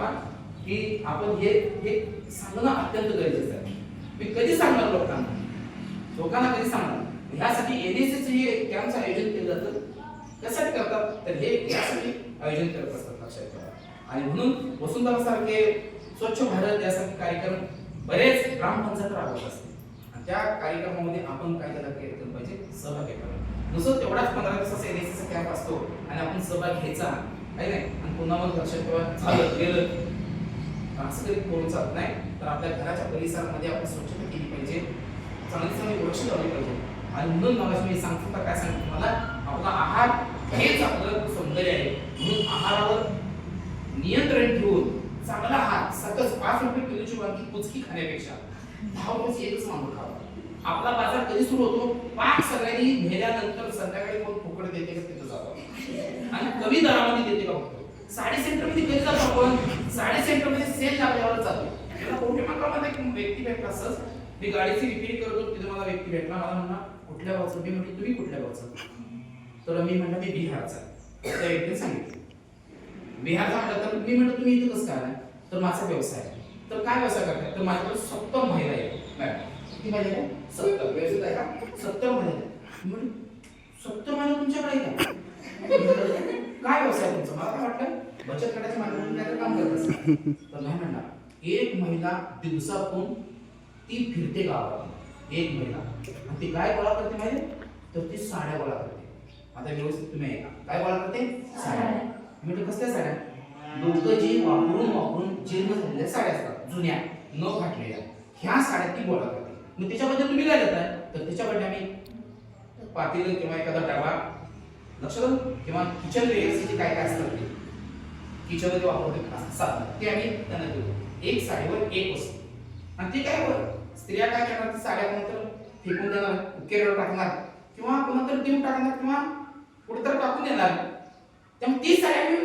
ठेवा की आपण हे सांगणं अत्यंत गरजेचं आहे. मी कधी सांगणार लोकांना कधी सांगणार? ह्यासाठी एनएसएस हे कॅम्पचं आयोजन केलं जातं. कशासाठी करतात? तर हे यासाठी आयोजन करत असतात, लक्षात ठेवा. आणि म्हणून वसुंधरा सारखे स्वच्छ भारत यासारखे कार्यक्रम बरेच ग्रामपंचायत राबवत असते. आणि त्या कार्यक्रमामध्ये आपण काय त्याला केलं पाहिजे? सहभागी व्हावे. नुसतं तेवढाच 15 दिवसाचा एनएसएसचा कॅम्प असतो आणि आपण सहभाग घ्यायचा आहे नाही आणि पुन्हा मग लक्षात ठेवा झालं गेलं असं कधी करून चालत नाही. तर आपल्या घराच्या परिसरामध्ये आपण स्वच्छता केली पाहिजे, चांगली वृक्ष लावली पाहिजे. आणि म्हणून मला मी सांगतो काय सांगतो तुम्हाला, आपला आहार हेच आपलं सौंदर्य आहे. म्हणून आहारावर नियंत्रण ठेवून चांगला आहार, सतत 5 रुपये किलोची वांगी कुचकी खाण्यापेक्षा 10 रुपयाची एकच मांडूळ खावा. आपला बाजार कधी सुरू होतो? पाक सगळ्यांनी नेल्यानंतर संध्याकाळी कोण फुकट देते का तिथं जातो आणि कमी दरामध्ये देते का बघतो. साडी सेंटर मध्ये कधी जातो आपण? साडी सेंटर मध्ये सेल लागल्यावर जातो. मला कोणत्या मार्गामध्ये एक व्यक्ती भेटला, असंच मी गाडीची रिपेअर करतो, तिथे मला व्यक्ती भेटला. मला म्हणला कुठल्या गावचं? मी म्हटलं तुम्ही कुठल्या गावचं? तर मी म्हणलं मी बिहारचा. त्या व्यक्तीने सांगितलं बिहारचा. म्हटलं तर मी म्हटलं तुम्ही इथे कसं काय? तर माझा व्यवसाय आहे. तर काय व्यवसाय करताय? तर माझ्याकडे 70 महिला आहेत. मॅडम किती महिला आहेत? 70. व्यवसाय आहे का? 70 महिला आहेत. मी 70 महिला तुमच्याकडे आहेत? काय व्यवसाय तुमचा? मला काय वाटलं बचत गटाच्या माध्यमातून काहीतरी काम करत असेल. तर नाही म्हणला, एक महिला दिवसातून ती फिरते गावात. एक महिला आणि ती काय गोळा करते माहिती? तर ती साड्या गोळा करते. आता व्यवस्थित तुम्ही ऐका, काय गोळा करते? साड्या. म्हणजे कसल्या साड्या? लोक जी वापरून जीर्ण झालेल्या साड्या असतात, जुन्या न फाटलेल्या, ह्या साड्या ती गोळा करते. मग त्याच्याबद्दल तुम्ही काय देताय? तर त्याच्याबद्दल आम्ही पातेलं किंवा एखादा डबा, लक्षात, किंवा किचन वेअरची काय काय असतात ते किचन मध्ये वापरते साधन, ते आम्ही त्यांना देतो. एक साडीवर एक वस्तू. आणि ते काय स्त्रिया काय करणार? साड्या कोणतर फेकून देणार, केरळ टाकणार, किंवा कोणतर देऊन टाकणार, किंवा कुठेतरी टाकून देणार. त्यामुळे ती साडी आम्ही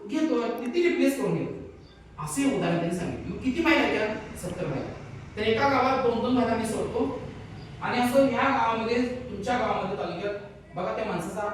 घेतो, ती रिप्लेस करून घेतो. असे उदाहरण त्यांनी सांगितलं. किती महिला त्या? 70 महिला. तर एका गावात 2-2 महिला मी सोडतो. आणि असं ह्या गावामध्ये, तुमच्या गावामध्ये, तालुक्यात बघा त्या माणसाचा